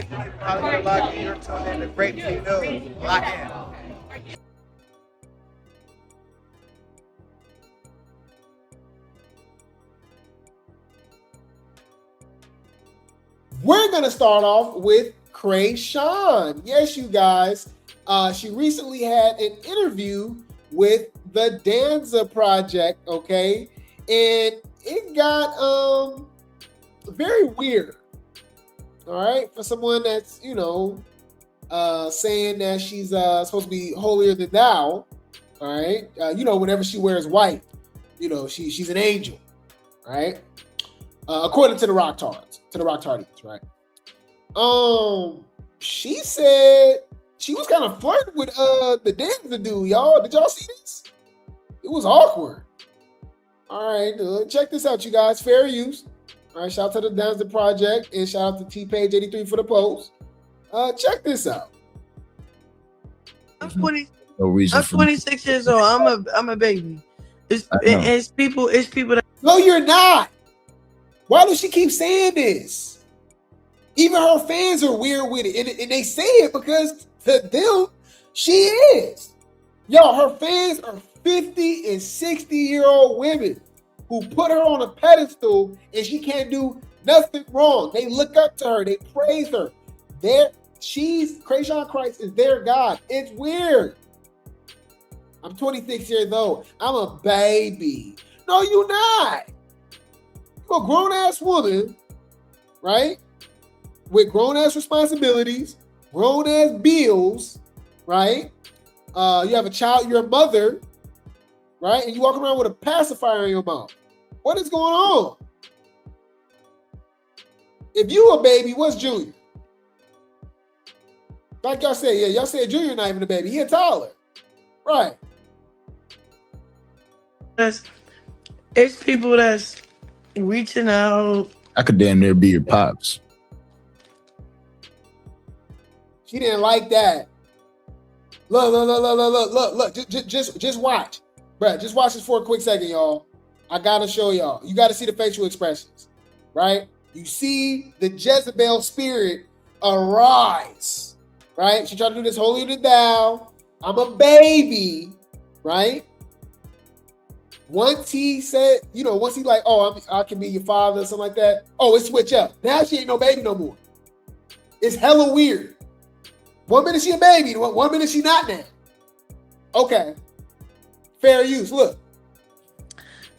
Karlissa, you're tuned in to Grape Tea News. Lock in. We're going to start off with Chrisean. Yes, you guys. She recently had an interview with the Danza Project, okay? And it got very weird, all right? For someone that's, saying that she's supposed to be holier than thou, all right? Whenever she wears white, she's an angel, right? According to the Rock Tardies, right? She said she was kind of flirting with the Danza dude, y'all. Did y'all see this? It was awkward. All right, check this out, you guys. Fair use. All right, shout out to the Danza Project and shout out to T-Page83 for the post. Check this out. I'm 26 years old. I'm a baby. It's people that. No, you're not. Why does she keep saying this? Even her fans are weird with it, and they say it because to them, she is. Yo, her fans are 50 and 60-year-old women who put her on a pedestal, and she can't do nothing wrong. They look up to her. They praise her. Chrisean Christ is their God. It's weird. I'm 26 years old. I'm a baby. No, you're not. You're a grown-ass woman, right? With grown-ass responsibilities, grown-ass bills, right? You have a child, you're a mother, right? And you walk around with a pacifier in your mouth. What is going on? If you a baby, what's Junior? Like y'all said, y'all said Junior not even a baby. He a toddler. Right. It's people that's reaching out. I could damn near be your pops. She didn't like that. Look. Just watch. Bruh, just watch this for a quick second, y'all. I gotta show y'all. You gotta see the facial expressions, right? You see the Jezebel spirit arise, right? She tried to do this holier than thou. I'm a baby, right? Once he said, once he like, oh, I can be your father or something like that. Oh, it switch up. Now she ain't no baby no more. It's hella weird. 1 minute she a baby, 1 minute she not now. Okay. Fair use. Look.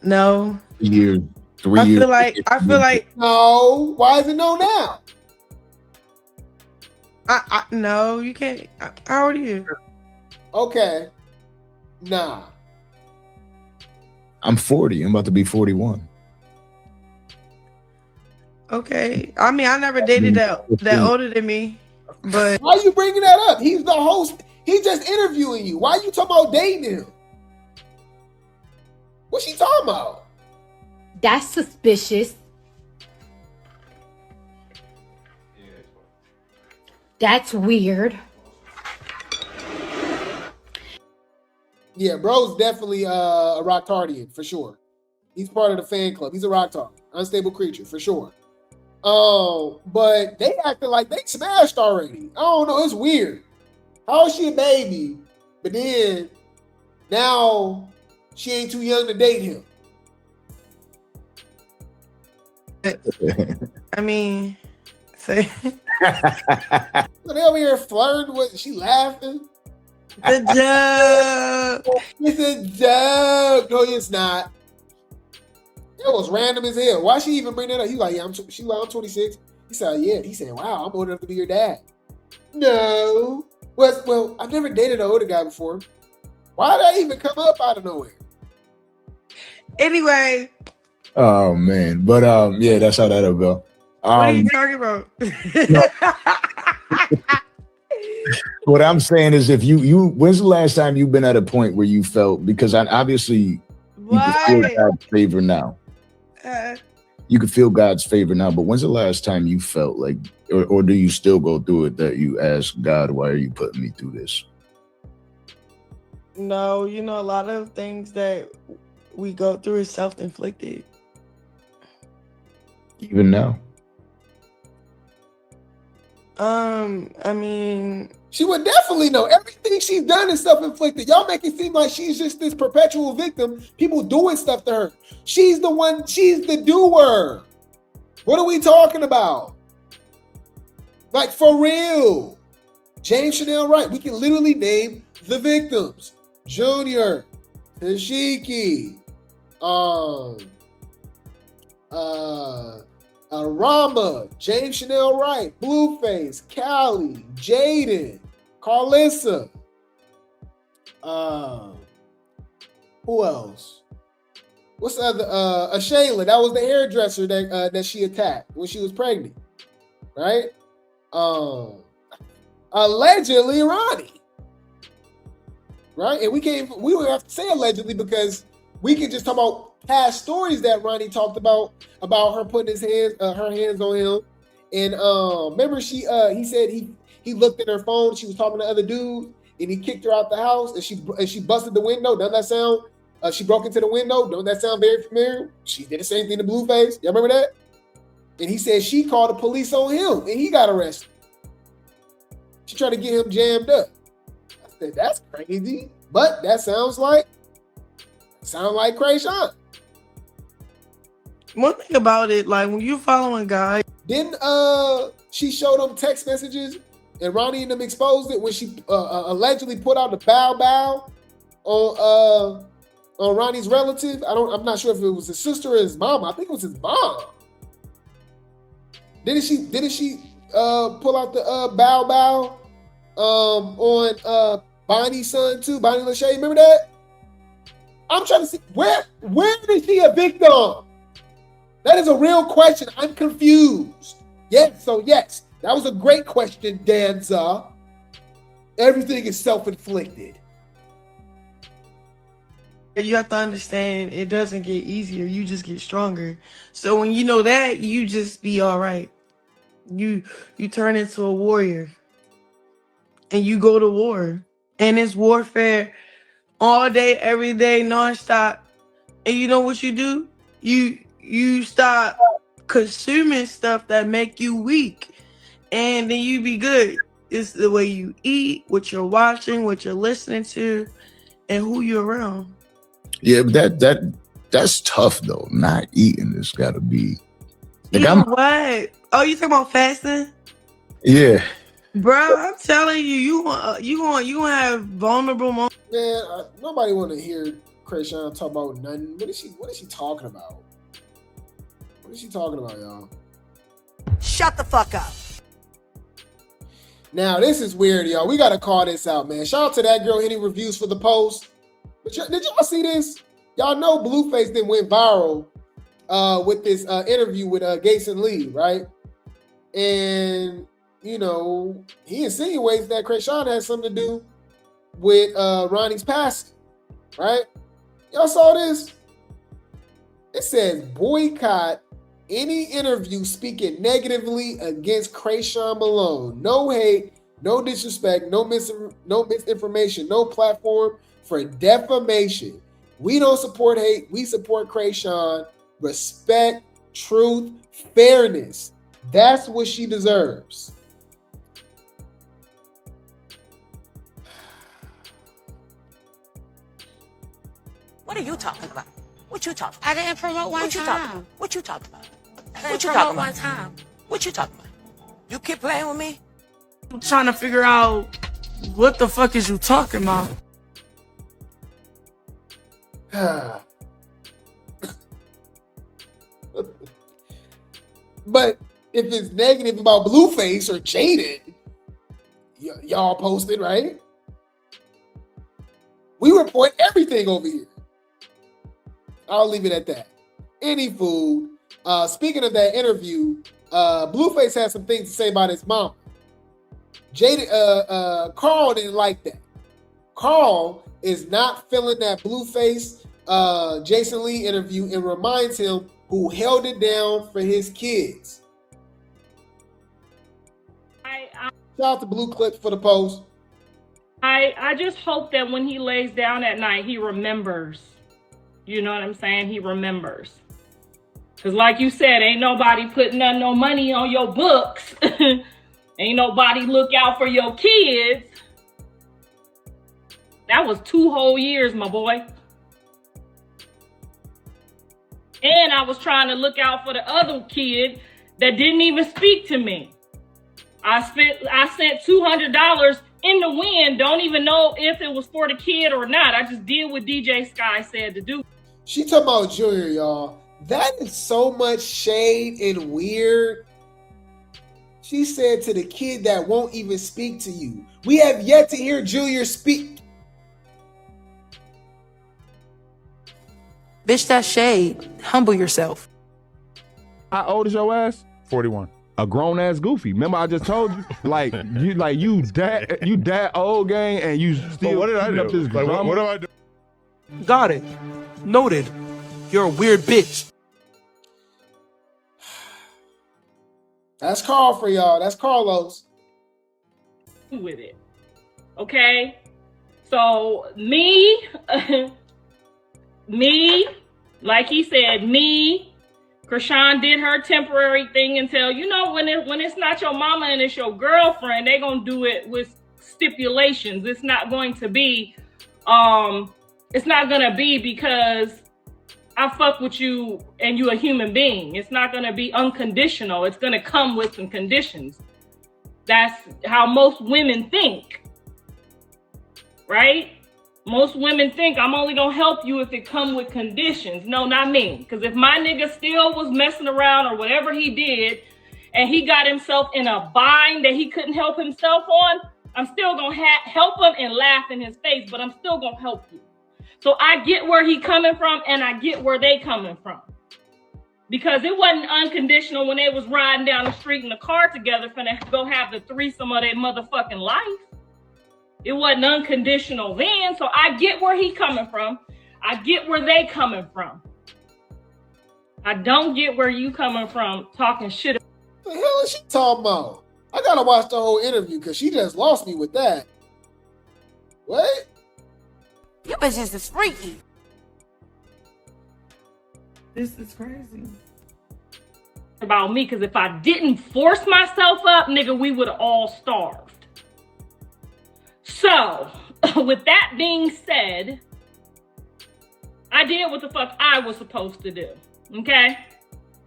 No. Year, 3 I years. I feel like. No. Why is it no now? No, you can't. How old are you? Okay. Nah. I'm 40. I'm about to be 41. Okay. I mean, I never dated that older than me. But why are you bringing that up? He's the host. He's just interviewing you. Why are you talking about dating him? What's she talking about? That's suspicious. That's weird. Yeah, bro's definitely a rock tardian for sure. He's part of the fan club. He's a rock tardian, unstable creature for sure. But they acting like they smashed already. I don't know. It's weird. How is she a baby? But then now she ain't too young to date him. I mean, say So they over here flirting with. She laughing. the joke. It's a joke. No, it's not. It was random as hell. Why she even bring that up? He like, yeah, I'm 26. He said, yeah. He said, wow, I'm old enough to be your dad. No. Well, I've never dated an older guy before. Why did that even come up out of nowhere? Anyway. Oh man, but yeah, that's how that'll go. What are you talking about? What I'm saying is, if you, when's the last time you've been at a point where you felt, because obviously you can feel God's favor now. You can feel God's favor now, but when's the last time you felt like, or do you still go through it, that you ask God, why are you putting me through this? No, a lot of things that we go through is self-inflicted. Even now? I mean, she would definitely know. Everything she's done is self-inflicted. Y'all make it seem like she's just this perpetual victim, people doing stuff to her. She's the one, she's the doer. What are we talking about? Like, for real. James Chanel Wright, we can literally name the victims. Junior, Tashiki, Rama, James Chanel Wright, Blueface, Callie, Jaden, Karlissa. Who else? What's the other? Shayla. That was the hairdresser that she attacked when she was pregnant, right? Allegedly Ronnie, right? And we would have to say allegedly because we can just talk about past stories that Ronnie talked about her putting her hands on him. And remember he said he looked at her phone, she was talking to other dudes, and he kicked her out the house, and she busted the window. Doesn't that sound she broke into the window? Don't that sound very familiar? She did the same thing to Blueface. Y'all remember that? And he said she called the police on him and he got arrested. She tried to get him jammed up. I said, that's crazy. But that sounds like Chrisean. one thing about it, like when you following guys, Didn't she showed them text messages and Ronnie and them exposed it when she allegedly put out the bow on Ronnie's relative? I'm not sure if it was his sister or his mom. I think it was his mom. Didn't she pull out the bow on Bonnie's son too? Bonnie Lachey, remember that? I'm trying to see where is she a victim? That is a real question. I'm confused. Yes, that was a great question, Danza. Everything is self-inflicted. you have to understand it doesn't get easier, you just get stronger. So when you know that, you just be all right. You turn into a warrior and you go to war, and it's warfare all day, every day, nonstop. And you know what you do? You stop consuming stuff that make you weak, and then you be good. It's the way you eat, what you're watching, what you're listening to, and who you're around. Yeah, but that's tough though. Not eating has got to be. Like, you know what? Oh, you talking about fasting? Yeah, Bro, I'm telling you, you gonna have vulnerable moments. Man, nobody want to hear Chrisean talk about nothing. What is she talking about? What is she talking about, y'all? Shut the fuck up. Now, this is weird, y'all. We got to call this out, man. Shout out to that girl hitting reviews for the post. Did y'all see this? Y'all know Blueface then went viral with this interview with Gason Lee, right? And, you know, he insinuates that Chrisean has something to do with Ronnie's passing, right? Y'all saw this? It says, boycott any interview speaking negatively against Chrisean Malone. No hate, no disrespect, no misinformation, no platform for defamation. We don't support hate. We support Chrisean. Respect, truth, fairness. That's what she deserves. What are you talking about? What you talking about? I didn't promote one time. What you talking about? What you talking about? One time. What you talking about? You keep playing with me? I'm trying to figure out what the fuck is you talking about. But if it's negative about Blueface or Jaden, y'all posted, right? We report everything over here. I'll leave it at that. Any food. Speaking of that interview, Blueface had some things to say about his mom. Carl didn't like that. Carl is not feeling that Blueface Jason Lee interview and reminds him who held it down for his kids. Shout out to Blue Clips for the post. I just hope that when he lays down at night, he remembers. You know what I'm saying? He remembers. Because like you said, ain't nobody putting no money on your books Ain't nobody look out for your kids. That was 2 whole years, my boy. And I was trying to look out for the other kid that didn't even speak to me. I sent $200 in the wind. Don't even know if it was for the kid or not. I just did what DJ Sky said to do. She talking about Junior, y'all. That is so much shade and weird. She said to the kid that won't even speak to you. We have yet to hear Junior speak. Bitch, that's shade. Humble yourself. How old is your ass? 41. A grown ass goofy. Remember I just told you, you that old gang, and you still. But what did I keeping do? up this Like, drama? what do I do? Got it. Noted. You're a weird bitch. That's Carl for y'all. That's Carlos. With it. Okay? So me, like he said, Chrisean did her temporary thing until, when it's not your mama and it's your girlfriend, they gonna do it with stipulations. It's not going to be, because I fuck with you and you a human being. It's not gonna be unconditional. It's gonna come with some conditions. That's how most women think, right? Most women think I'm only gonna help you if it come with conditions. No, not me. Because if my nigga still was messing around or whatever he did, and he got himself in a bind that he couldn't help himself on, I'm still gonna help him and laugh in his face, but I'm still gonna help you. So I get where he coming from, and I get where they coming from. Because it wasn't unconditional when they was riding down the street in the car together finna go have the threesome of their motherfucking life. It wasn't unconditional then, so I get where he coming from. I get where they coming from. I don't get where you coming from talking shit. What the hell is she talking about? I gotta watch the whole interview because she just lost me with that. What? You bitches is freaky. This is crazy. About me, because if I didn't force myself up, nigga, we would have all starved. So, with that being said, I did what the fuck I was supposed to do. Okay?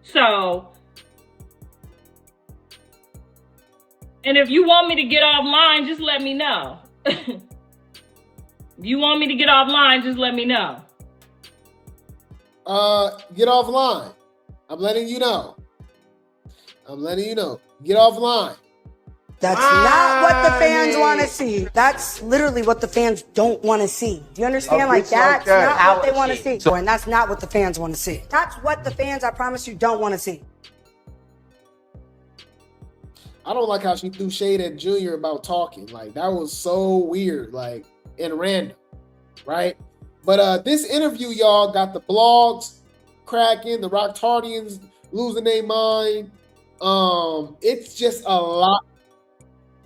So, and if you want me to get offline, just let me know. If you want me to get offline, just let me know. Get offline. I'm letting you know. Get offline. That's not what the fans want to see. That's literally what the fans don't want to see. Do you understand? Like, that's not what they want to see. And that's not what the fans want to see. That's what the fans, I promise you, don't want to see. I don't like how she threw shade at Junior about talking. Like, that was so weird, like, and random, right? But this interview, y'all, got the blogs cracking, the Rocktardians losing their mind. It's just a lot.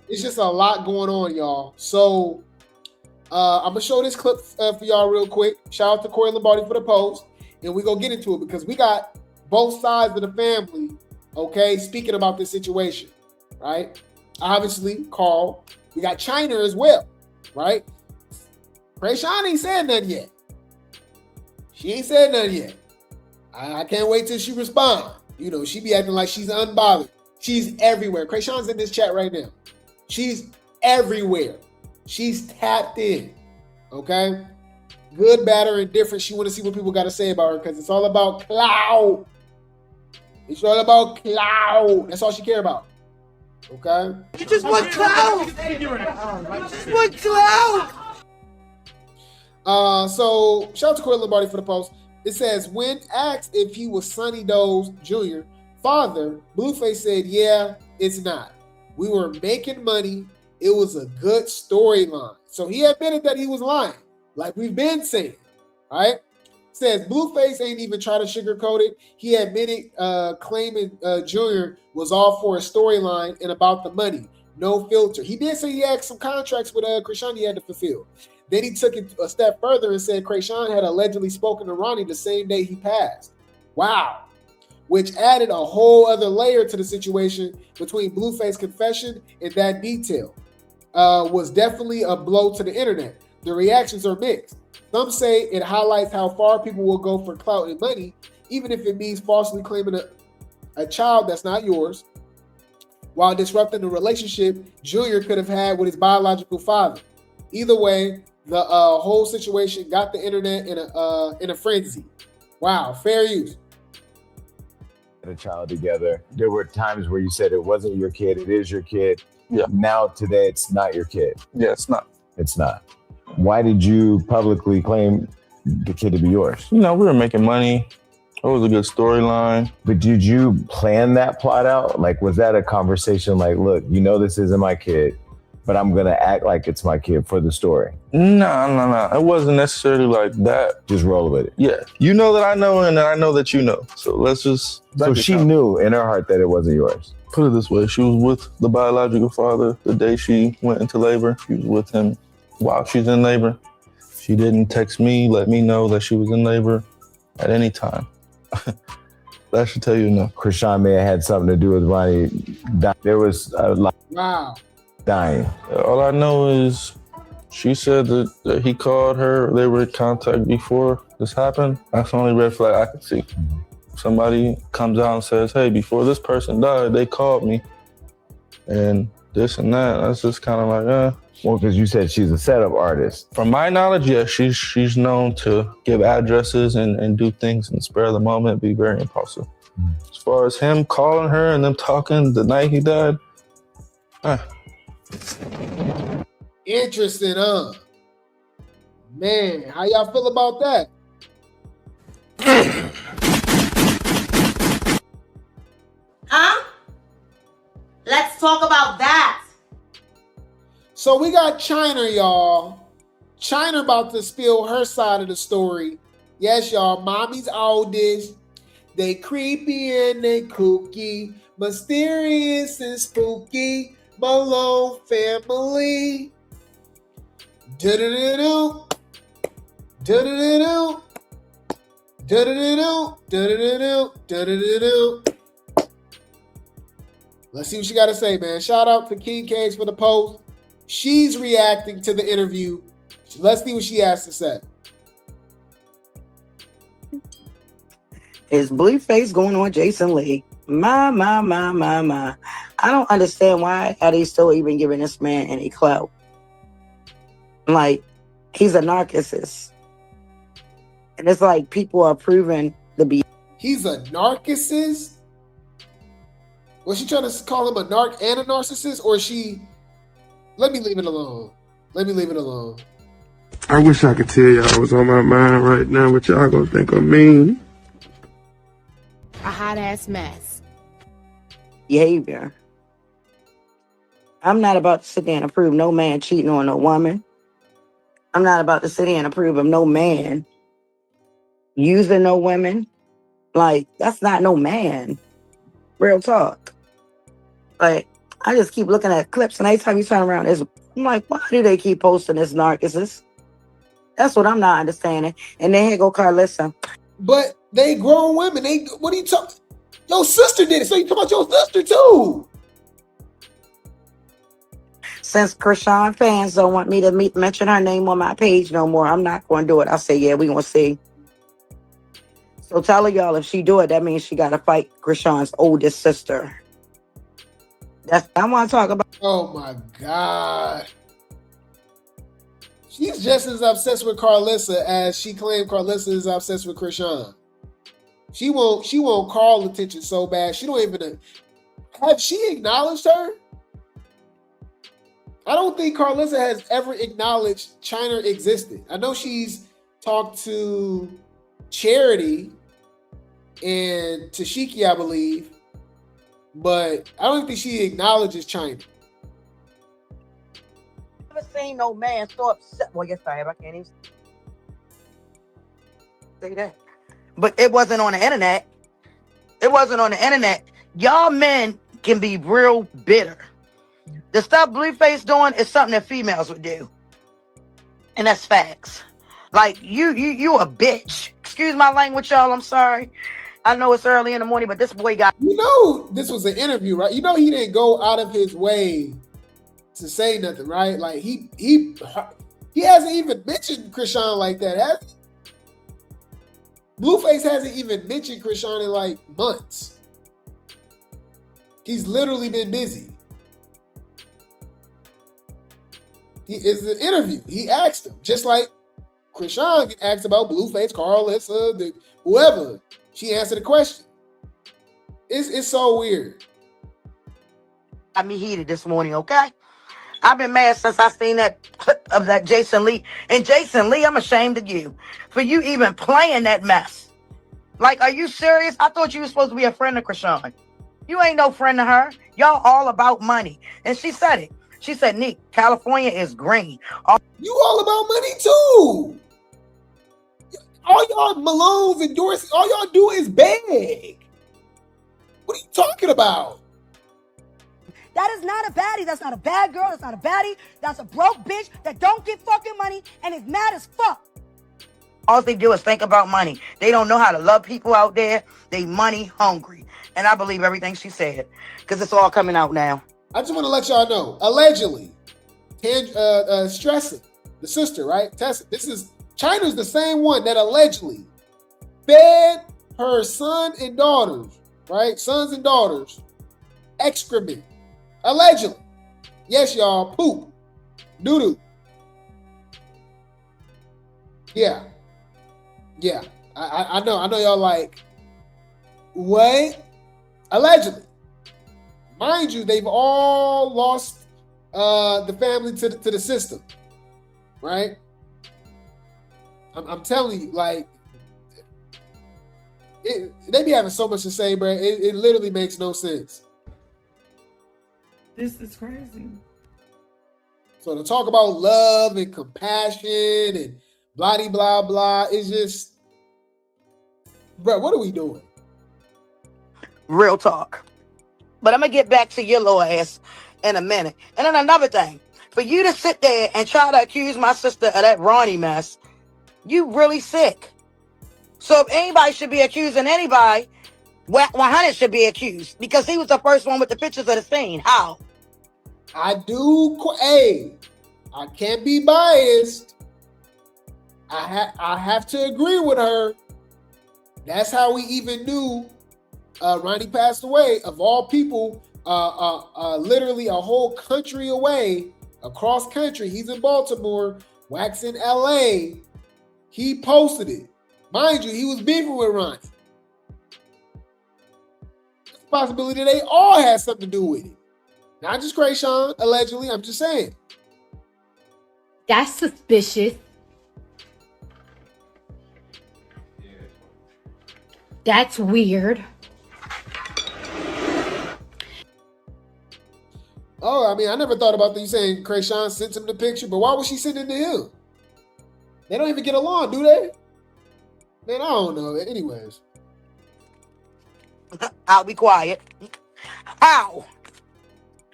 It's just a lot going on, y'all. So I'm gonna show this clip for y'all real quick. Shout out to Corey Lombardi for the post, and we're gonna get into it because we got both sides of the family, okay, speaking about this situation, right? Obviously, Carl. We got China as well, right? Chrisean ain't said nothing yet. She ain't said nothing yet. I can't wait till she respond. She be acting like she's unbothered. She's everywhere. Chrisean's in this chat right now. She's everywhere. She's tapped in. Okay? Good, bad, or indifferent. She want to see what people got to say about her because it's all about clout. It's all about clout. That's all she care about. Okay? You just want clout. You just want clout. So shout out to Corey Lombardi for the post. It says, when asked if he was Sonny Doe's Jr. father, Blueface said, yeah, it's not. We were making money. It was a good storyline. So he admitted that he was lying, like we've been saying, right? Says Blueface ain't even try to sugarcoat it. He admitted claiming Junior was all for a storyline and about the money. No filter. He did say he had some contracts with Chrisean he had to fulfill. Then he took it a step further and said Chrisean had allegedly spoken to Ronnie the same day he passed. Wow. which added a whole other layer to the situation between Blueface confession and that detail. Was definitely a blow to the internet. The reactions are mixed. Some say it highlights how far people will go for clout and money, even if it means falsely claiming a child that's not yours, while disrupting the relationship Junior could have had with his biological father. Either way, the whole situation got the internet in a frenzy. Wow, fair use. A child together. There were times where you said it wasn't your kid, it is your kid. Yeah. Now today it's not your kid. Yeah, it's not. It's not. Why did you publicly claim the kid to be yours? You know, we were making money. It was a good storyline. But did you plan that plot out? Like, was that a conversation like, look, you know this isn't my kid, but I'm going to act like it's my kid for the story? No. It wasn't necessarily like that. Just roll with it. Yeah. You know that I know, and I know that you know. So let's just... So she knew in her heart that it wasn't yours? Put it this way. She was with the biological father the day she went into labor. She was with him while she's in labor. She didn't text me, let me know that she was in labor at any time. That should tell you enough. Chrisean may have had something to do with Ronnie. There was a lot dying. All I know is she said that he called her. They were in contact before this happened. That's the only red flag I could see. Somebody comes out and says, hey, before this person died, they called me. And this and that. That's just kind of like, Well, because you said she's a setup artist. From my knowledge, yeah, she's known to give addresses and do things in the spur of the moment, be very impulsive. As far as him calling her and them talking the night he died, Interesting, huh? Man, how y'all feel about that? Huh? Let's talk about that. So we got China, y'all. China about to spill her side of the story. Yes, y'all, mommy's oldest. They creepy and they kooky, mysterious and spooky. Malone family. Do-do-do-do. Do-do-do-do. Do-do-do-do. Do-do-do-do. Do-do-do-do. Let's see what she got to say, man. Shout out to King Cage for the post. She's reacting to the interview. Let's see what she has to say. Is Blueface going on Jason Lee? My. I don't understand why are they still even giving this man any clout. Like, he's a narcissist. And it's like people are proven to be. He's a narcissist? Was she trying to call him a narc and a narcissist? Or is she... Let me leave it alone. Let me leave it alone. I wish I could tell y'all what's on my mind right now, but y'all gonna think I'm mean. A hot ass mess. Behavior. I'm not about to sit there and approve no man cheating on no woman. I'm not about to sit there and approve of no man using no women. Like, that's not no man. Real talk. Like, I just keep looking at clips, and every time you turn around, I'm like, why do they keep posting this narcissist? That's what I'm not understanding. And then here go Karlissa. But they grown women. What are you talking? Your sister did it, so you talking about your sister too. Since Chrisean fans don't want me to mention her name on my page no more, I'm not going to do it. I say, yeah, we going to see. So tell her, y'all, if she do it, that means she got to fight Chrisean's oldest sister. That's what I want to talk about. Oh, my God. She's just as obsessed with Karlissa as she claimed Karlissa is obsessed with Chrisean. She won't Carl attention so bad. She don't even... Have she acknowledged her? I don't think Karlissa has ever acknowledged China existed. I know she's talked to Charity and Tashiki, I believe, but I don't think she acknowledges China. I've never seen no man so upset. Well, yes, I have. I can't even say that. But it wasn't on the internet. It wasn't on the internet. Y'all men can be real bitter. The stuff Blueface doing is something that females would do. And that's facts. Like, you a bitch. Excuse my language, y'all. I'm sorry. I know it's early in the morning, but this boy got. You know, this was an interview, right? You know, he didn't go out of his way to say nothing, right? Like he hasn't even mentioned Chrisean like that, has he? Blueface hasn't even mentioned Chrisean in like months. He's literally been busy. It's an interview. He asked him, just like Chrisean asked about Blueface, Karlissa, whoever. She answered the question. It's so weird. Got me heated this morning, okay? I've been mad since I seen that clip of that Jason Lee. And Jason Lee, I'm ashamed of you for you even playing that mess. Like, are you serious? I thought you were supposed to be a friend of Chrisean. You ain't no friend of her. Y'all all about money. And she said it. She said, Nick, California is green. You all about money too. All y'all Malone's and Dorsey, all y'all do is beg. What are you talking about? That is not a baddie. That's not a bad girl. That's not a baddie. That's a broke bitch that don't get fucking money and is mad as fuck. All they do is think about money. They don't know how to love people out there. They money hungry. And I believe everything she said because it's all coming out now. I just want to let y'all know, allegedly, Stressing, the sister, right? Tessa, China's the same one that allegedly fed her son and daughters, right? Sons and daughters, excrement. Allegedly. Yes, y'all, poop. Doo-doo. Yeah. Yeah. I know y'all like, what? Allegedly. Mind you, they've all lost the family to the system, right? I'm telling you, like, they be having so much to say, bro. It literally makes no sense. This is crazy. So to talk about love and compassion and blah blah blah is just, bro, what are we doing? Real talk. But I'm going to get back to your little ass in a minute. And then another thing, for you to sit there and try to accuse my sister of that Ronnie mess, you really sick. So if anybody should be accusing anybody, 100 should be accused because he was the first one with the pictures of the scene. How? I can't be biased. I have to agree with her. That's how we even knew Ronnie passed away. Of all people, literally a whole country away, across country. He's in Baltimore, Wax in LA. He posted it. Mind you, he was beefing with Ronnie. There's a possibility they all had something to do with it. Not just Chrisean, allegedly. I'm just saying. That's suspicious. That's weird. Oh, I mean, I never thought about you saying Chrisean sent him the picture, but why would she send it to him? They don't even get along, do they? Man, I don't know. Anyways. I'll be quiet. How?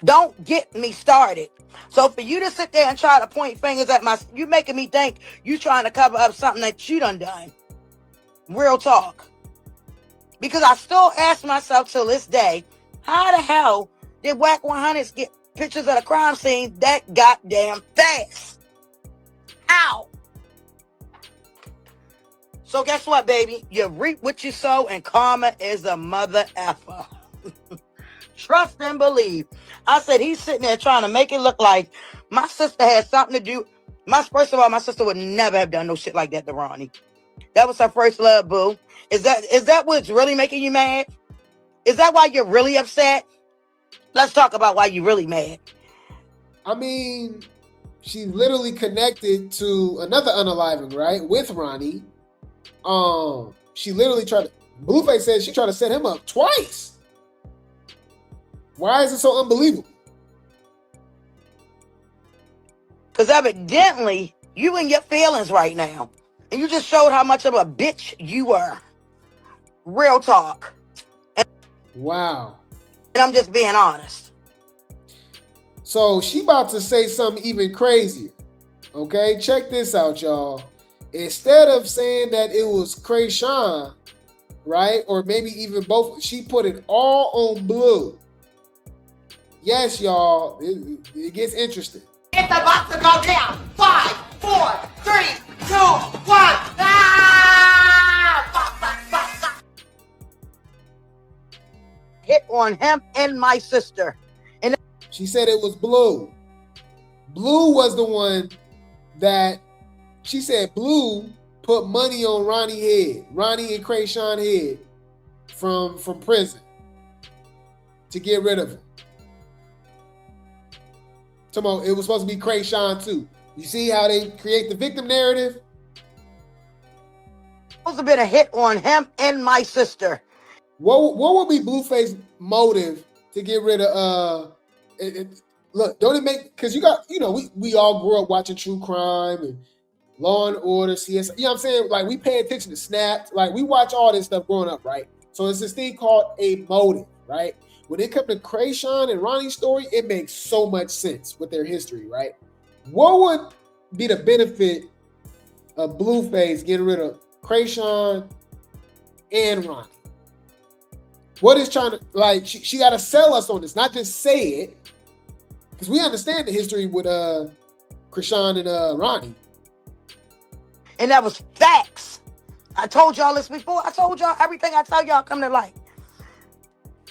Don't get me started. So for you to sit there and try to point fingers at you making me think you trying to cover up something that you done. Real talk. Because I still ask myself till this day, how the hell did Whack 100s get pictures of the crime scene that goddamn fast? How? So guess what, baby? You reap what you sow, and karma is a mother effer. Trust and believe. I said he's sitting there trying to make it look like my sister had something to do. First of all, my sister would never have done no shit like that to Ronnie. That was her first love, boo. Is that what's really making you mad? Is that why you're really upset? Let's talk about why you're really mad. I mean, she's literally connected to another unaliving, right? With Ronnie. She literally Blueface said she tried to set him up twice. Why is it so unbelievable? Because evidently, you in your feelings right now. And you just showed how much of a bitch you were. Real talk. Wow. And I'm just being honest. So she about to say something even crazier. Okay, check this out, y'all. Instead of saying that it was Chrisean, right? Or maybe even both. She put it all on Blue. Yes, y'all, it gets interesting. It's about to go down. 5, 4, 3, 2, 1. Hit on him and my sister. And she said it was Blue. Blue was the one that she said Blue put money on Ronnie head, Ronnie and Chrisean head from prison to get rid of him. It was supposed to be Chrisean too. You see how they create the victim narrative? Supposed to been a hit on him and my sister. What would be Blueface's motive to get rid of look, don't it make, because you got, we all grew up watching true crime and Law and Order, CSI, you know what I'm saying? Like, we pay attention to Snapped, like we watch all this stuff growing up, right? So it's this thing called a motive, right? When it comes to Chrisean and Ronnie's story, it makes so much sense with their history, right? What would be the benefit of Blueface getting rid of Chrisean and Ronnie? What is trying to, like, she got to sell us on this, not just say it, because we understand the history with Chrisean and Ronnie. And that was facts. I told y'all this before. I told y'all everything I tell y'all come to light.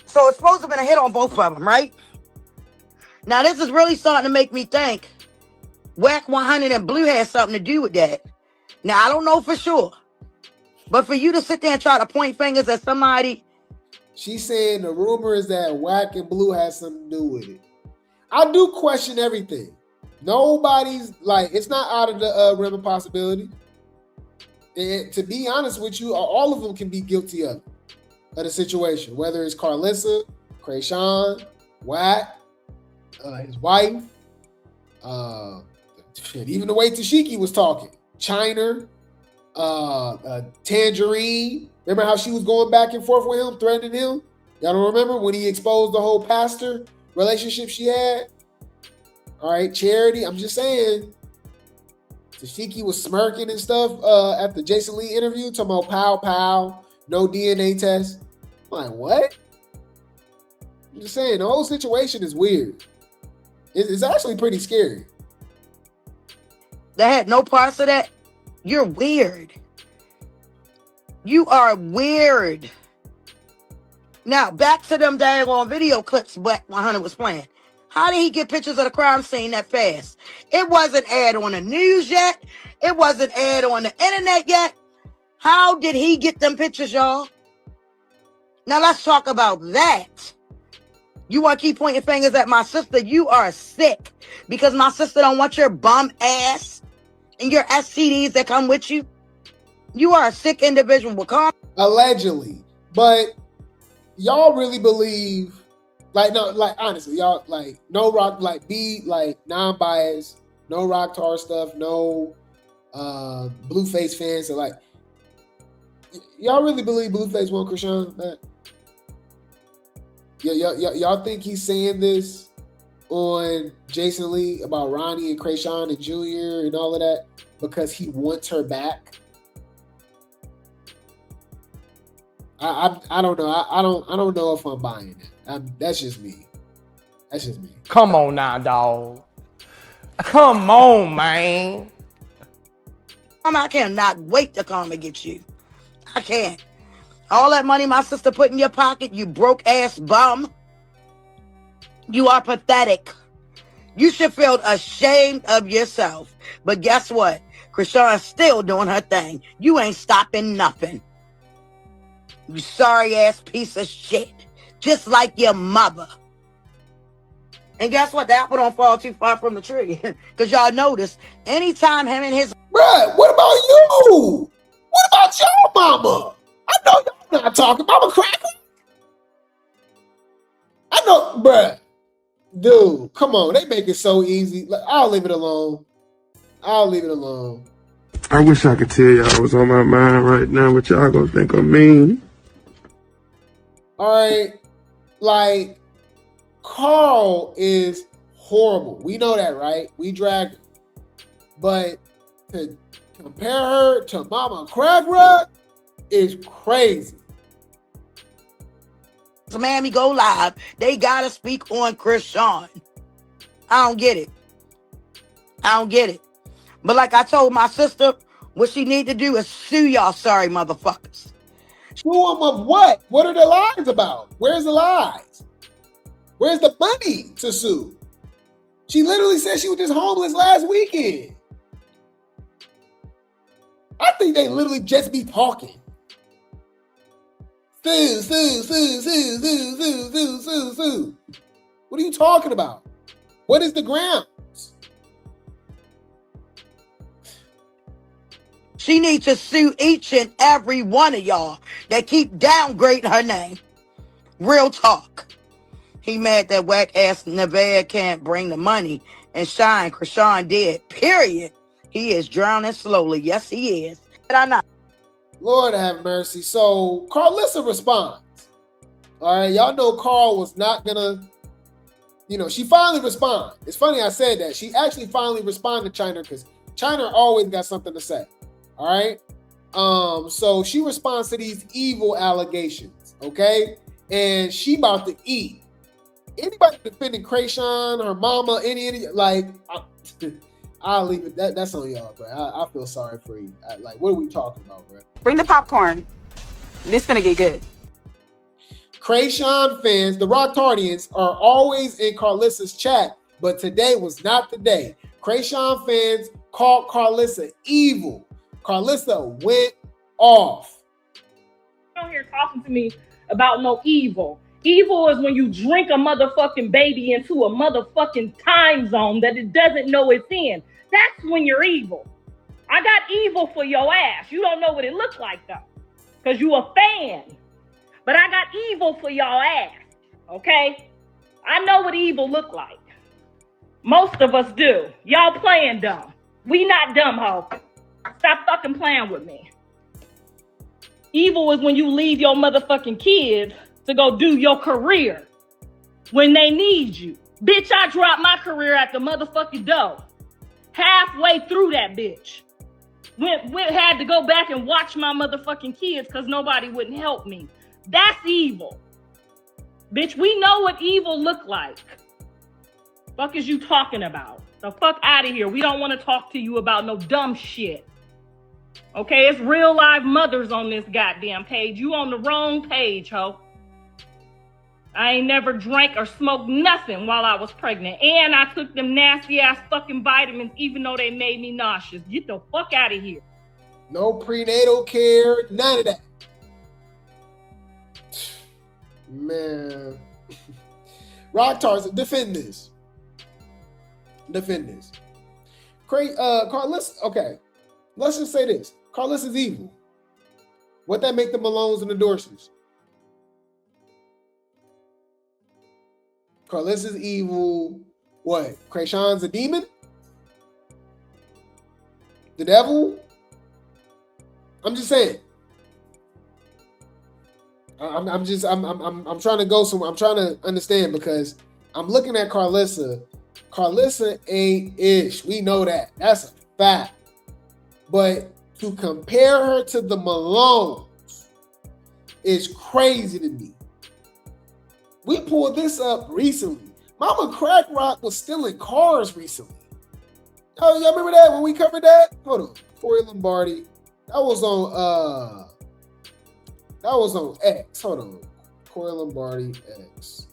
So it's supposed to have been a hit on both of them, right? Now this is really starting to make me think Whack 100 and Blue has something to do with that. Now I don't know for sure. But for you to sit there and try to point fingers at somebody. She's saying the rumor is that Whack and Blue has something to do with it. I do question everything. Nobody's, like, it's not out of the realm of possibility. And to be honest with you, all of them can be guilty of the situation, whether it's Karlissa, Chrisean, Whack, his wife, even the way Tashiki was talking, China, Tangerine. Remember how she was going back and forth with him, threatening him? Y'all don't remember when he exposed the whole pastor relationship she had? All right, Charity, I'm just saying. Tashiki was smirking and stuff at the Jason Lee interview, talking about pow, no DNA test. I'm like, what? I'm just saying, the whole situation is weird. It's actually pretty scary. They had no parts of that. You're weird. You are weird. Now, back to them daggone video clips Black 100 was playing. How did he get pictures of the crime scene that fast? It wasn't aired on the news yet. It wasn't aired on the internet yet. How did he get them pictures, y'all? Now, let's talk about that. You want to keep pointing fingers at my sister? You are sick because my sister don't want your bum ass and your STDs that come with you. You are a sick individual. Allegedly. But y'all really believe, like, no, like, honestly, y'all, like, no rock, like, be, like, non-biased, no rock tar stuff, no Blueface fans. So, like, y'all really believe Blueface want Chrisean back? Y'all think he's saying this on Jason Lee about Ronnie and Chrisean and Junior and all of that because he wants her back? I don't know. I don't know if I'm buying it. That's just me. That's just me. Come on now, dog. Come on, man. I cannot wait to come and get you. I can't. All that money my sister put in your pocket, you broke ass bum. You are pathetic. You should feel ashamed of yourself. But guess what? Chrisean's still doing her thing. You ain't stopping nothing. You sorry ass piece of shit. Just like your mother. And guess what? The apple don't fall too far from the tree. Because y'all notice, anytime him and his... Bruh, what about you? What about your mama? I know y'all not talking. Mama cracker. I know, bruh. Dude, come on. They make it so easy. I'll leave it alone. I'll leave it alone. I wish I could tell y'all what's on my mind right now, but y'all gonna think I'm mean. All right. Like, Carl is horrible. We know that, right? We dragged her. But to compare her to Mama Cragra is crazy. Miami go live, they gotta speak on Chrisean. I don't get it. I don't get it. But like I told my sister, what she need to do is sue y'all sorry motherfuckers. Sue them of what? What are the lies about? Where's the lies? Where's the money to sue? She literally said she was just homeless last weekend. I think they literally just be talking. Sue, sue, sue, sue, sue, sue, sue, sue, sue. What are you talking about? What is the grounds? She needs to sue each and every one of y'all that keep downgrading her name. Real talk. He mad that whack ass Nevada can't bring the money and shine. Chrisean did. Period. He is drowning slowly. Yes, he is. But I not. Lord have mercy. So Karlissa responds. All right, y'all know Carl was not gonna, she finally responded. It's funny I said that. She actually finally responded to China because China always got something to say. All right. So she responds to these evil allegations. Okay. And she about to eat. Anybody defending Chrisean, her mama, I'll leave it. That's on y'all, bro. I feel sorry for you. What are we talking about, bro? Bring the popcorn. This gonna get good. Chrisean fans, the Roctardians, are always in Karlissa's chat, but today was not the day. Chrisean fans called Karlissa evil. Karlissa went off. You don't hear talking to me about no evil. Evil is when you drink a motherfucking baby into a motherfucking time zone that it doesn't know it's in. That's when you're evil. I got evil for your ass. You don't know what it looks like though, because you a fan. But I got evil for y'all ass, okay? I know what evil look like. Most of us do. Y'all playing dumb. We not dumb, ho. Stop fucking playing with me. Evil is when you leave your motherfucking kids to go do your career when they need you. Bitch, I dropped my career at the motherfucking door. Halfway through that bitch. Had to go back and watch my motherfucking kids because nobody wouldn't help me. That's evil. Bitch, we know what evil look like. Fuck is you talking about? The fuck out of here. We don't want to talk to you about no dumb shit. Okay, it's real live mothers on this goddamn page. You on the wrong page, ho. I ain't never drank or smoked nothing while I was pregnant. And I took them nasty ass fucking vitamins even though they made me nauseous. Get the fuck out of here. No prenatal care, none of that. Man. Rocktars, defend this. Defend this. Karlissa, okay. Let's just say this. Karlissa's evil. What that make the Malones and the Dorsey's? Karlissa's evil. What? Chrisean's a demon? The devil? I'm just saying. I'm trying to go somewhere. I'm trying to understand because I'm looking at Karlissa. Karlissa ain't ish. We know that. That's a fact. But to compare her to the Malones is crazy to me. We pulled this up recently. Mama Crack Rock was still in cars recently. Oh, y'all remember that when we covered that? Hold on. Corey Lombardi. That was on X. Hold on. Corey Lombardi X.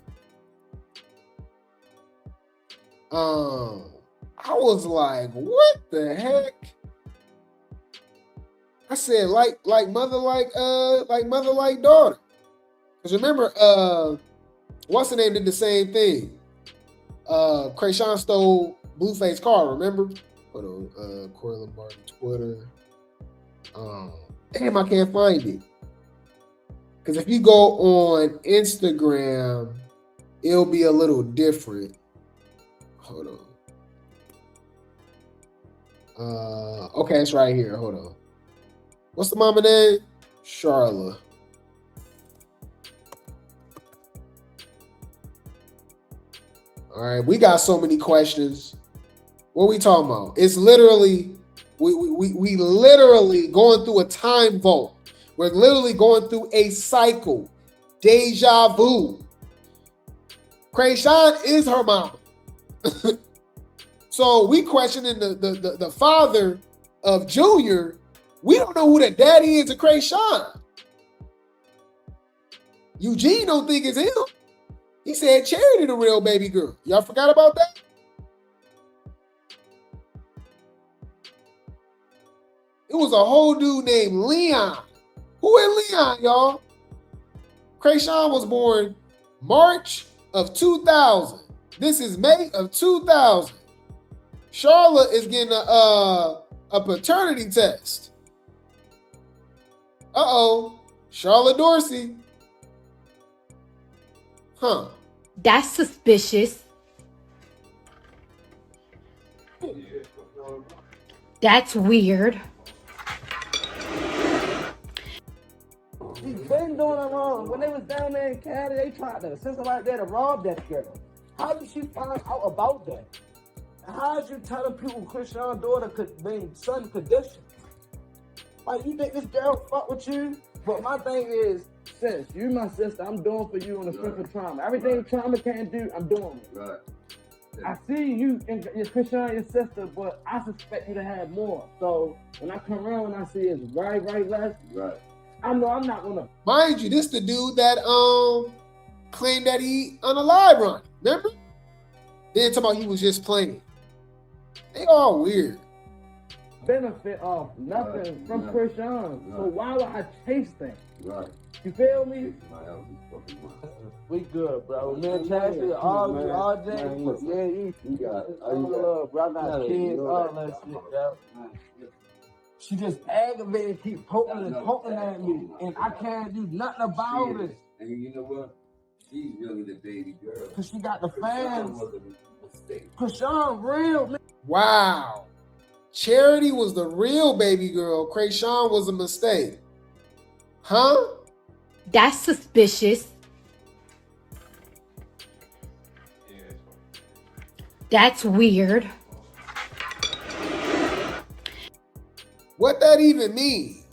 I was like, what the heck? I said like mother like daughter. Because remember, what's the name did the same thing? Chrisean stole Blueface car, remember? Hold on, Corey Lombardi Twitter. Damn, I can't find it. Because if you go on Instagram, it'll be a little different. Hold on. Okay, it's right here. Hold on. What's the mama name? Charla. All right, we got so many questions. What are we talking about? It's literally, we literally going through a time vault. We're literally going through a cycle. Deja vu. Chrisean is her mama. So we questioning the father of Junior. We don't know who the daddy is of Chrisean. Eugene don't think it's him. He said Charity the real baby girl. Y'all forgot about that? It was a whole dude named Leon. Who is Leon, y'all? Chrisean was born March of 2000. This is May of 2000. Charlotte is getting a paternity test. Uh-oh. Charlotte Dorsey. Huh. That's suspicious. That's weird. She's been doing it wrong. When they was down there in Canada, they tried to send somebody there to rob that girl. How did she find out about that? And how is you telling people Chrisean's daughter could bring son conditions? Like, you think this girl fuck with you? But my thing is, sis, you my sister, I'm doing for you on the strength of trauma. Everything trauma can't do, I'm doing it. Right. I see you and your Chrisean, your sister, but I suspect you to have more. So when I come around and I see it's right, left, right. I know I'm not gonna. Mind you, this the dude that claimed that he unalived Ronnie. Remember? Then talking about he was just playing. They all weird. Benefit off nothing from Chrisean. So why would I chase things? Right. You feel me? We good, bro. Man, Chassie, all day. Yeah, you got it. All love, bro. I got kids, all that shit, bro. She just aggravated, keep poking at me, and I can't do nothing about it. And you know what? She's really the baby girl. Cause she got the fans. Chrisean real, man. Wow. Charity was the real baby girl. Chrisean was a mistake. Huh? That's suspicious. That's weird. What that even mean?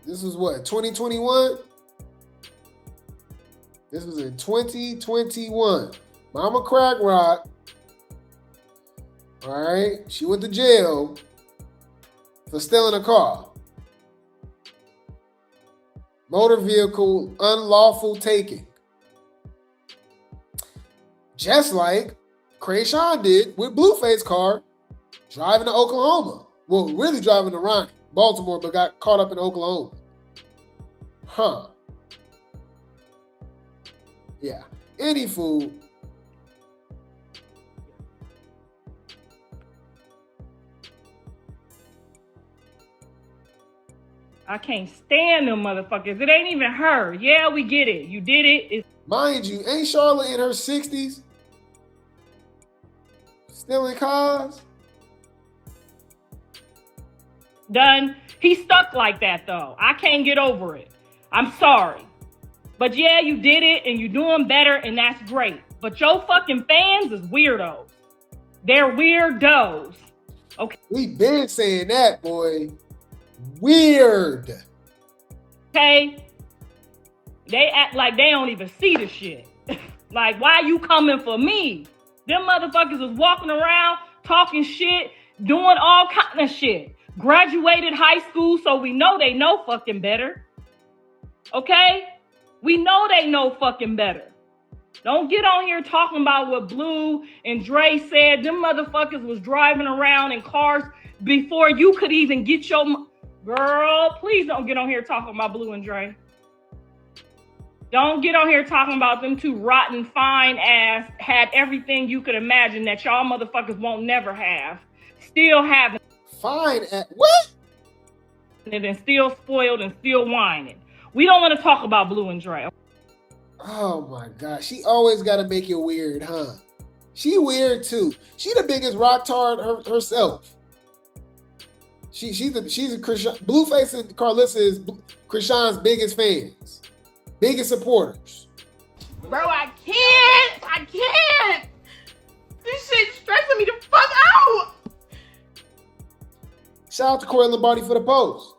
This was what, 2021? This was in 2021. Mama Crack Rock. All right. She went to jail for stealing a car. Motor vehicle unlawful taking. Just like Chrisean did with Blueface car driving to Oklahoma. Well, really driving to Ronnie, Baltimore, but got caught up in Oklahoma. Huh. Yeah. Any fool. I can't stand them motherfuckers. It ain't even her. Yeah, we get it. You did it. Mind you, ain't Charlotte in her 60s? Still in cars? Done. He's stuck like that though. I can't get over it. I'm sorry. But yeah, you did it and you're doing better and that's great. But your fucking fans is weirdos. They're weirdos. Okay. We been saying that, boy. Weird. Okay. They act like they don't even see the shit. Like, why you coming for me? Them motherfuckers is walking around talking shit, doing all kind of shit. Graduated high school, so we know they know fucking better. Okay? We know they know fucking better. Don't get on here talking about what Blue and Dre said. Them motherfuckers was driving around in cars before you could even get your... Girl, please don't get on here talking about Blue and Dre. Don't get on here talking about them two rotten, fine ass, had everything you could imagine that y'all motherfuckers won't never have. Still having. Fine at what? And still spoiled and still whining. We don't want to talk about Blue and Dre. Oh my God. She always got to make it weird, huh? She weird too. She the biggest rock tard herself. She's a Chrisean. Blueface and Karlissa is Chrisean's biggest fans, biggest supporters. Bro, I can't. This shit's stressing me the fuck out. Shout out to Corey Lombardi for the post.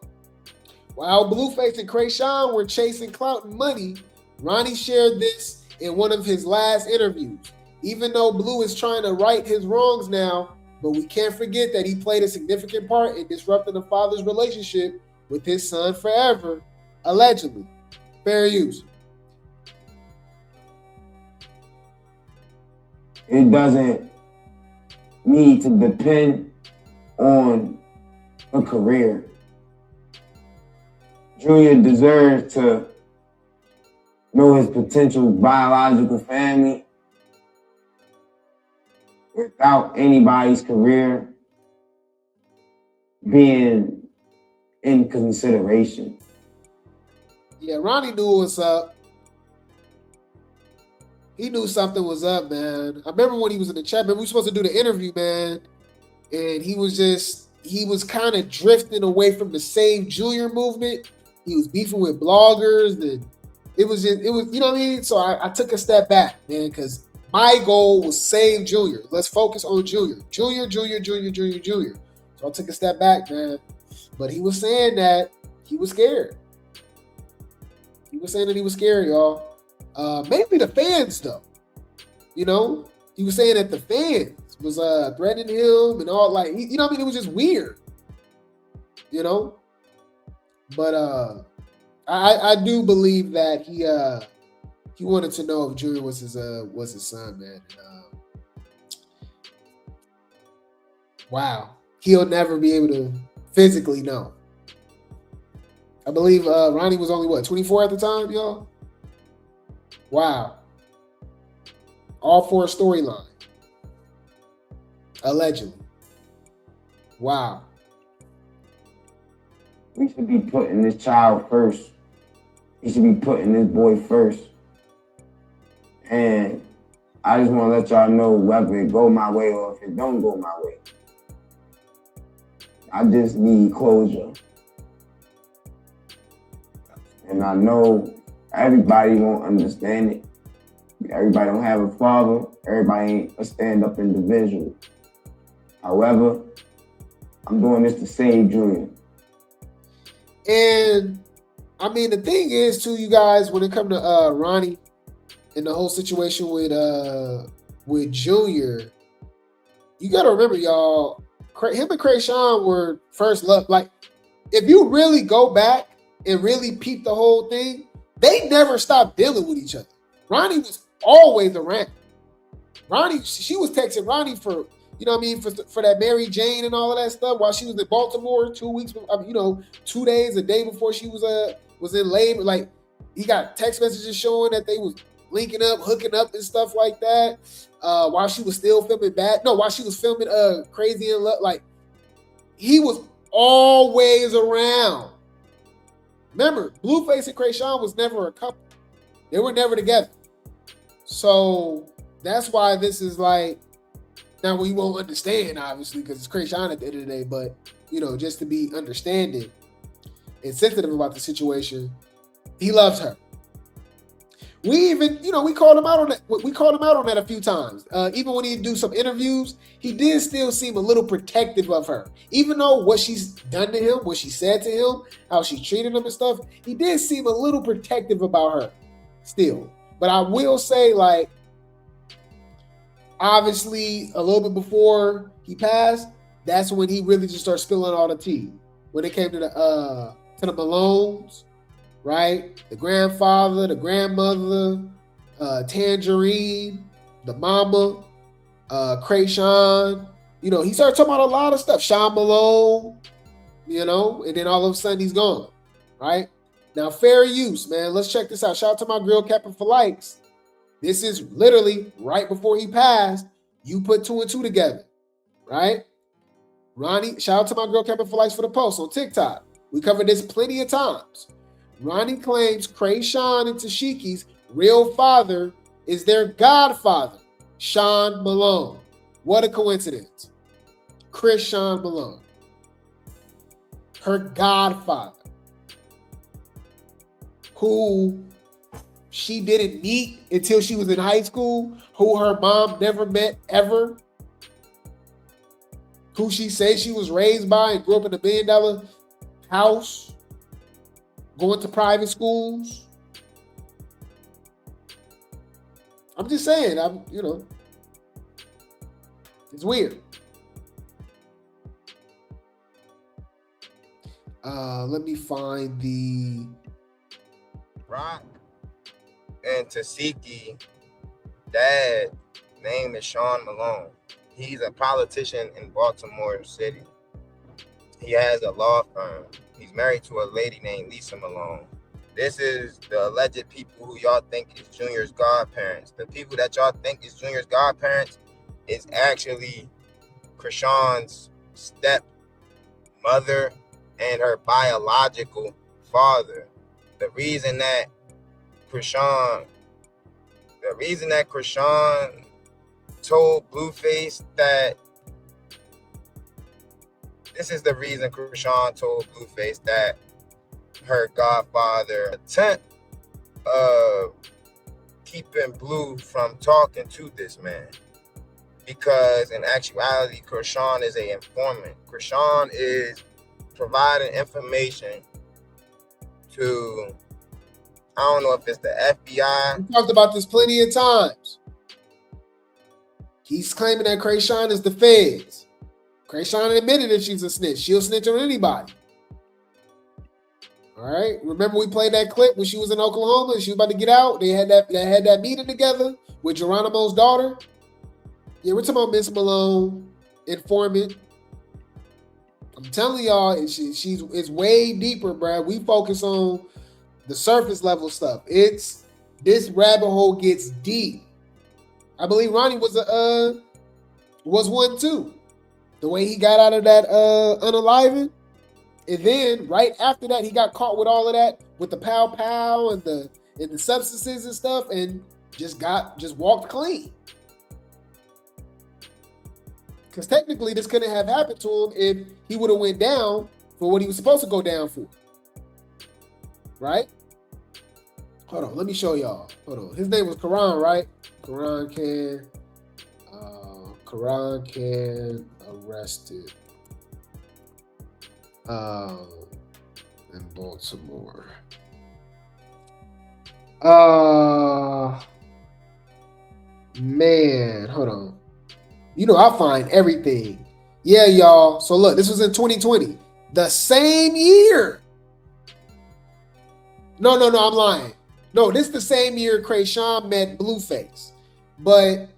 While Blueface and Chrisean were chasing clout and money, Ronnie shared this in one of his last interviews. Even though Blue is trying to right his wrongs now, but we can't forget that he played a significant part in disrupting the father's relationship with his son forever, allegedly. Fair use. It doesn't need to depend on a career. Junior deserves to know his potential biological family without anybody's career being in consideration. Yeah, Ronnie knew what's up. He knew something was up, man. I remember when he was in the chat, man, we were supposed to do the interview, man, and he was kind of drifting away from the Save Junior movement. He was beefing with bloggers, and it was, you know what I mean? So I took a step back, man, because my goal was Save Junior. Let's focus on Junior. Junior. So I took a step back, man. But he was saying that he was scared. He was saying that he was scared, y'all. Mainly the fans, though. You know, he was saying that the fans was threatening him and all, like, you know what I mean? It was just weird, you know. But I do believe that he wanted to know if Junior was his son, man. And, wow, he'll never be able to physically know. I believe Ronnie was only 24 at the time, y'all. Wow. All for a storyline. Allegedly. Wow. We should be putting this child first. We should be putting this boy first. And I just want to let y'all know whether it go my way or if it don't go my way. I just need closure. And I know everybody won't understand it. Everybody don't have a father. Everybody ain't a stand-up individual. However, I'm doing this to save Junior. And I mean, the thing is, too, you guys, when it comes to Ronnie and the whole situation with Junior, you got to remember, y'all, him and Chrisean were first love. Like, if you really go back and really peep the whole thing, they never stopped dealing with each other. Ronnie was always around. Ronnie, she was texting Ronnie for, you know what I mean, for that Mary Jane and all of that stuff while she was in Baltimore 2 weeks, 2 days, a day before she was in labor. Like, he got text messages showing that they was linking up, hooking up and stuff like that. While she was still filming while she was filming Crazy in Love. Like, he was always around. Remember, Blueface and Chrisean was never a couple. They were never together. So that's why this is like, now we won't understand, obviously, because it's Chrisean at the end of the day, but, you know, just to be understanding and sensitive about the situation, he loves her. We even, we called him out on that. We called him out on that a few times. Even when he do some interviews, he did still seem a little protective of her. Even though what she's done to him, what she said to him, how she treated him and stuff, he did seem a little protective about her still. But I will say, like, obviously, a little bit before he passed, that's when he really just started spilling all the tea. When it came to the Malones, right? The grandfather, the grandmother, Tangerine, the mama, Chrisean. He started talking about a lot of stuff. Sean Malone, and then all of a sudden he's gone, right? Now, fair use, man. Let's check this out. Shout out to my girl, Captain for Likes. This is literally right before he passed. You put 2 and 2 together, right? Ronnie, shout out to my girl, Captain for Likes, for the post on TikTok. We covered this plenty of times. Ronnie claims Chrisean and Tashiki's real father is their godfather, Sean Malone. What a coincidence. Chrisean Malone. Her godfather, who she didn't meet until she was in high school, who her mom never met ever, who she says she was raised by and grew up in $1 million house. going to private schools. I'm just saying, it's weird. Let me find the Rock and Tasiki dad name is Sean Malone. He's a politician in Baltimore City. He has a law firm. He's married to a lady named Lisa Malone. This is the alleged people who y'all think is Junior's godparents. The people that y'all think is Junior's godparents is actually Chrisean's stepmother and her biological father. The reason that Chrisean told Blueface that this is the reason Chrisean told Blueface that her godfather attempt of keeping Blue from talking to this man. Because in actuality, Chrisean is an informant. Chrisean is providing information to, I don't know if it's the FBI. We talked about this plenty of times. He's claiming that Chrisean is the feds. Chrisean admitted that she's a snitch. She'll snitch on anybody. All right. Remember we played that clip when she was in Oklahoma and she was about to get out? They had that meeting together with Geronimo's daughter. Yeah, we're talking about Miss Malone, informant. I'm telling y'all, it's way deeper, Brad. We focus on the surface level stuff. This rabbit hole gets deep. I believe Ronnie was one too. The way he got out of that unaliving. And then right after that, he got caught with all of that, with the pow and the substances and stuff, and just walked clean. Because technically, this couldn't have happened to him if he would have went down for what he was supposed to go down for. Right? Hold on, let me show y'all. Hold on. His name was Karan, right? Karan Can arrested in Baltimore. Man, hold on. You know, I find everything. Yeah, y'all. So look, this was in 2020. The same year. No, I'm lying. No, this is the same year Chrisean met Blueface. But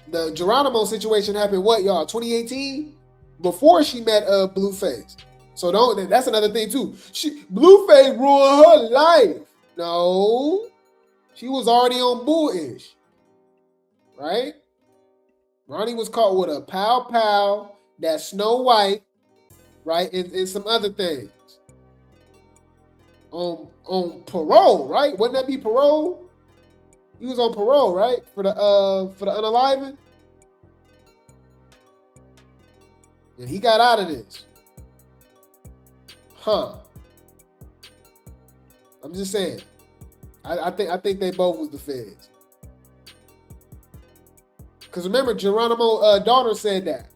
the Geronimo situation happened, what, y'all? 2018? Before she met Blueface. So that's another thing too. Blueface ruined her life. No. She was already on bullish. Right? Ronnie was caught with a pow, that Snow White, right? And some other things. On parole, right? Wouldn't that be parole? He was on parole, right? For the unaliving. And he got out of this. Huh. I'm just saying. I think they both was the feds. Because remember, Geronimo's daughter said that.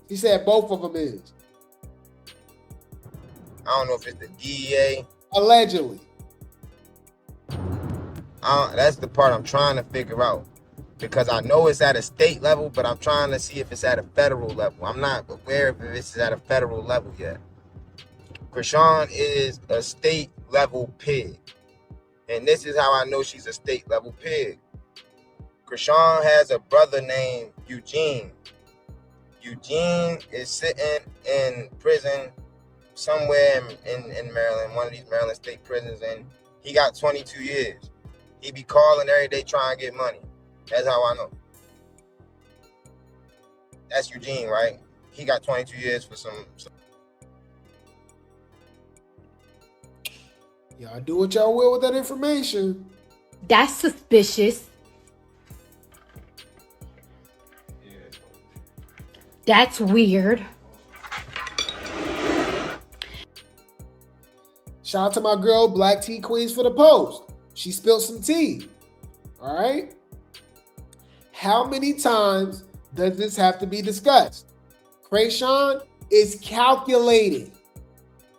He said both of them is. I don't know if it's the DEA. Allegedly. That's the part I'm trying to figure out. Because I know it's at a state level, but I'm trying to see if it's at a federal level. I'm not aware if this is at a federal level yet. Chrisean is a state level pig. And this is how I know she's a state level pig. Chrisean has a brother named Eugene. Eugene is sitting in prison somewhere in Maryland, one of these Maryland state prisons, and he got 22 years. He be calling every day trying to get money. That's how I know. That's Eugene, right? He got 22 years for some... Y'all do what y'all will with that information. That's suspicious. That's weird. Shout out to my girl, Black Tea Queens for the post. She spilled some tea. All right? How many times does this have to be discussed? Chrisean is calculating.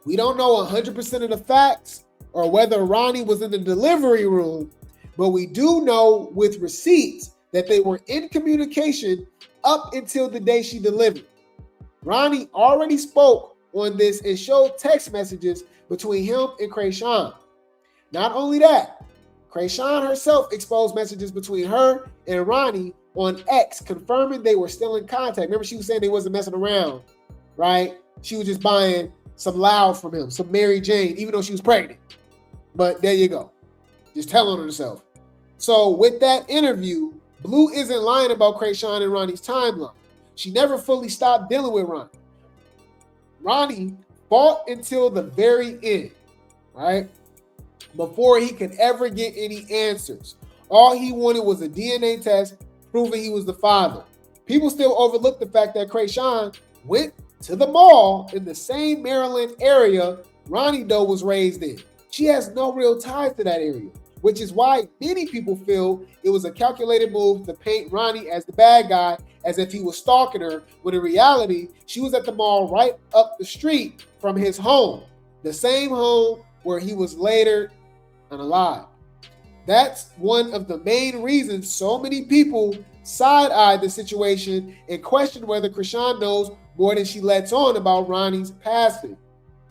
We don't know 100% of the facts, or whether Ronnie was in the delivery room, but we do know with receipts that they were in communication up until the day she delivered. Ronnie already spoke on this and showed text messages between him and Chrisean. Not only that, Chrisean herself exposed messages between her and Ronnie on X, confirming they were still in contact. Remember, she was saying they wasn't messing around, right? She was just buying some loud from him, some Mary Jane, even though she was pregnant. But there you go. Just telling on herself. So with that interview, Blue isn't lying about Chrisean and Ronnie's timeline. She never fully stopped dealing with Ronnie. Ronnie fought until the very end, right? Before he could ever get any answers. All he wanted was a DNA test proving he was the father. People still overlook the fact that Chrisean went to the mall in the same Maryland area Ronnie Doe was raised in. She has no real ties to that area, which is why many people feel it was a calculated move to paint Ronnie as the bad guy, as if he was stalking her, when in reality, she was at the mall right up the street from his home, the same home where he was later unalive. That's one of the main reasons so many people side-eye the situation and question whether Chrisean knows more than she lets on about Ronnie's passing.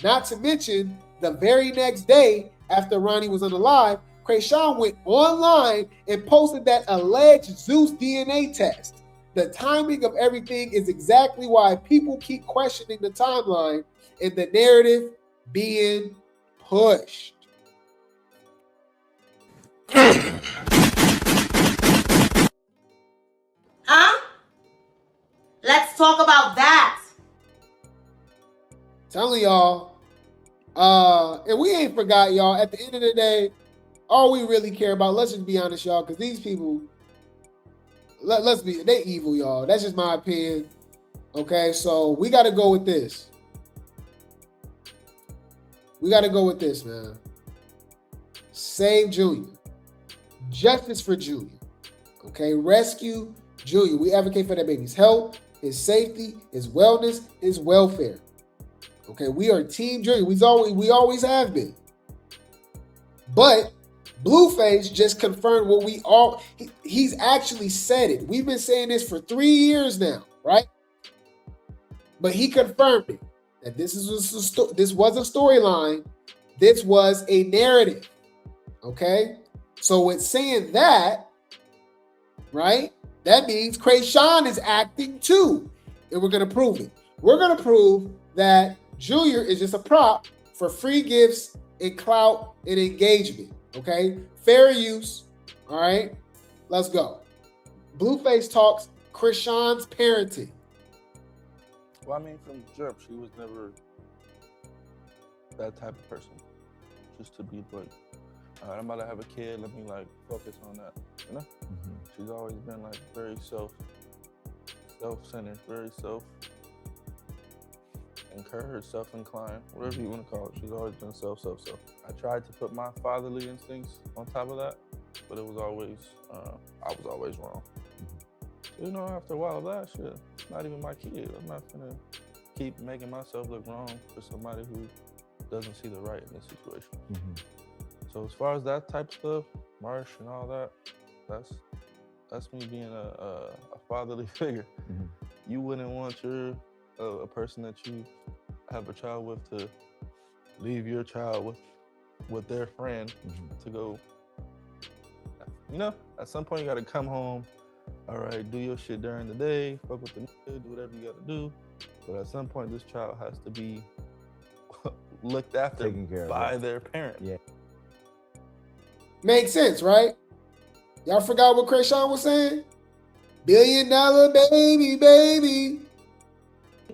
Not to mention, the very next day after Ronnie was unalive, Chrisean went online and posted that alleged Zeus DNA test. The timing of everything is exactly why people keep questioning the timeline and the narrative being pushed. Huh? Let's talk about that. Telling y'all, and we ain't forgot, y'all. At the end of the day, all we really care about, let's just be honest, y'all, because these people, they evil, y'all. That's just my opinion. Okay, so we got to go with this. We got to go with this, man. Save Junior. Justice for Junior. Okay, rescue Junior. We advocate for that baby's health, his safety, his wellness, his welfare. Okay, we are Team Junior. We always have been. But Blueface just confirmed what he's actually said it. We've been saying this for 3 years now, right? But he confirmed it, that this was a storyline. This was a narrative. Okay? So with saying that, right, that means Chrisean is acting too. And we're going to prove it. We're going to prove that Junior is just a prop for free gifts and clout and engagement. Okay? Fair use. All right? Let's go. Blueface talks Chrisean's parenting. Well, I mean, from the jump, she was never that type of person. Just to be like, all right, I'm about to have a kid, let me like focus on that, you know? Mm-hmm. She's always been like very self-centered, very encouraged, self-inclined, whatever you want to call it. She's always been self. I tried to put my fatherly instincts on top of that, but it was always, I was always wrong. So, you know, after a while of that shit, it's not even my kid. I'm not gonna keep making myself look wrong for somebody who doesn't see the right in this situation. Mm-hmm. So as far as that type of stuff, Marsh and all that, that's me being a fatherly figure. Mm-hmm. You wouldn't want a person that you have a child with to leave your child with their friend to go. You know, at some point you got to come home. All right, do your shit during the day, fuck with the nigga, do whatever you got to do. But at some point, this child has to be looked after by their parent. Yeah. Makes sense, right? Y'all forgot what Chrisean was saying? $1 billion baby.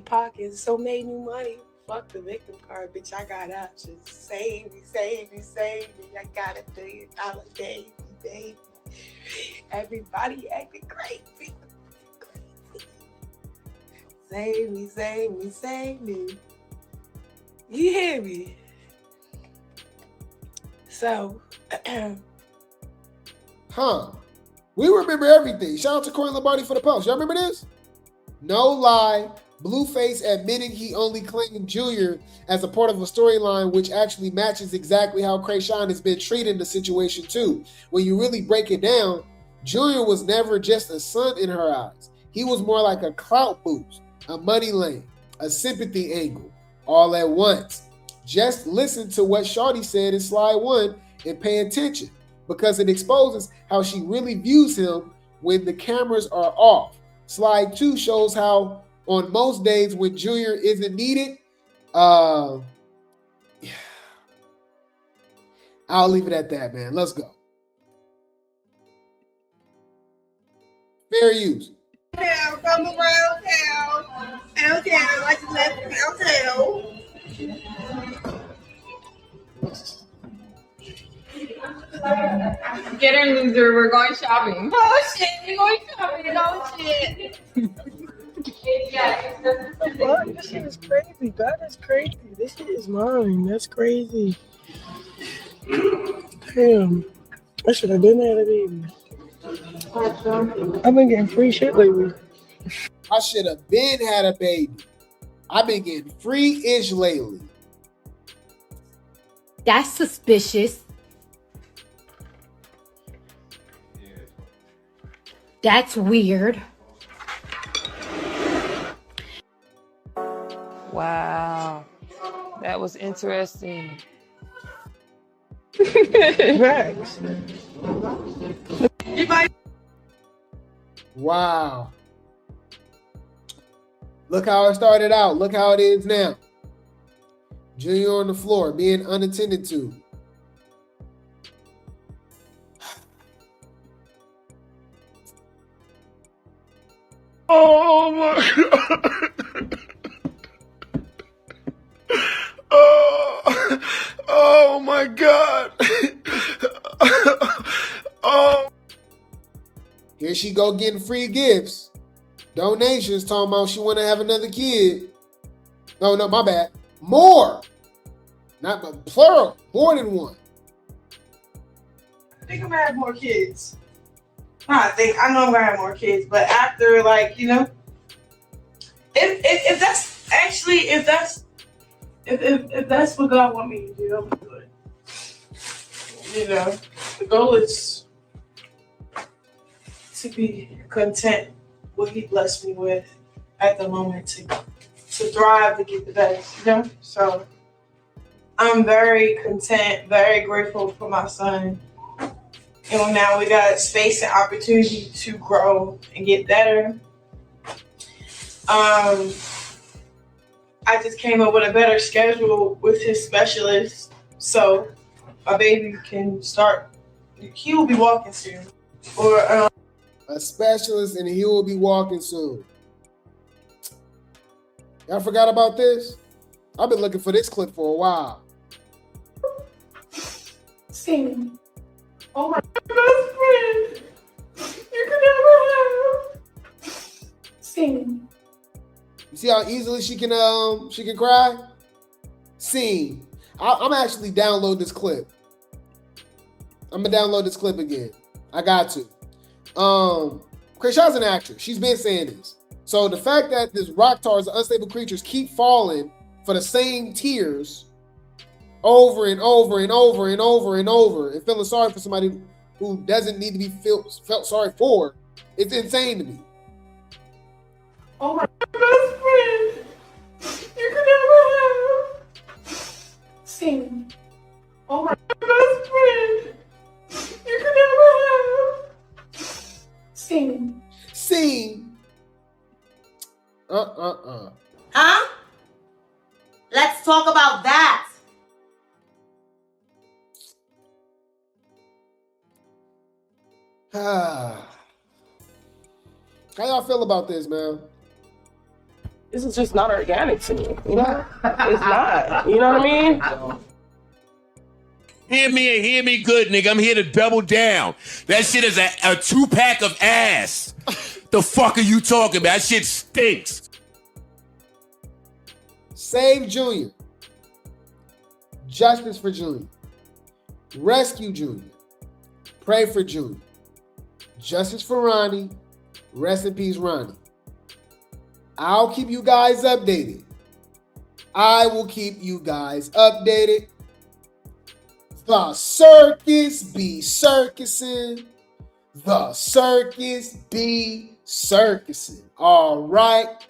Pockets, so made new money. Fuck the victim card, bitch. I got options. Save me. I got $1 billion baby. Everybody acting crazy. Save me. You hear me? So, we remember everything. Shout out to Corey Lombardi for the post. Y'all remember this? No lie, Blueface admitting he only claimed Junior as a part of a storyline, which actually matches exactly how Chrisean has been treating the situation too. When you really break it down, Junior was never just a son in her eyes. He was more like a clout boost, a money lane, a sympathy angle, all at once. Just listen to what Shawty said in slide 1 and pay attention, because it exposes how she really views him when the cameras are off. Slide 2 shows how on most days when Junior isn't needed, I'll leave it at that, man. Let's go. Fair use. From around town, like you left downtown. Get in, loser. We're going shopping. Oh shit, we're going shopping. Oh shit. What? This shit is crazy. That is crazy. This shit is mine. That's crazy. Damn. I should have been had a baby. I've been getting free shit lately. I should have been had a baby. I've been getting free-ish lately. That's suspicious. That's weird. Wow. That was interesting. Facts. Wow. Look how it started out. Look how it is now. Junior on the floor, being unattended to. Oh my God. Oh my God. Oh. Here she go getting free gifts. Donations talking about she want to have another kid. No, my bad. More. Not but plural. More than one. I think I'm gonna have more kids. I know I'm gonna have more kids, but after, like, you know, if that's actually if that's what God want me to do, I'm gonna do it. You know, the goal is to be content what He blessed me with at the moment, to thrive, to get the best, you know. So I'm very content, very grateful for my son. You know, now we got space and opportunity to grow and get better. I just came up with a better schedule with his specialist, so my baby can start. He will be walking soon. Or a specialist, and he will be walking soon. Y'all forgot about this? I've been looking for this clip for a while. See. Oh my best friend, you can never have. Scene. You see how easily she can cry? Scene. I'm actually download this clip. I'm gonna download this clip again. I got to. Chrisean's an actress. She's been saying this. So the fact that this rock stars, the unstable creatures, keep falling for the same tears over and over and over and over and over, and feeling sorry for somebody who doesn't need to be felt sorry for, it's insane to me. Oh my best friend, you can never have. Scene. Oh my best friend, you can never have. Scene. Scene. Huh? Let's talk about that. How y'all feel about this, man? This is just not organic to me. You know? It's not. You know what I mean? Hear me and hear me good, nigga. I'm here to double down. That shit is a 2-pack of ass. The fuck are you talking about? That shit stinks. Save Junior. Justice for Junior. Rescue Junior. Pray for Junior. Justice for Ronnie. Rest in peace, Ronnie. I'll keep you guys updated. I will keep you guys updated. The circus be circusing. The circus be circusing. All right.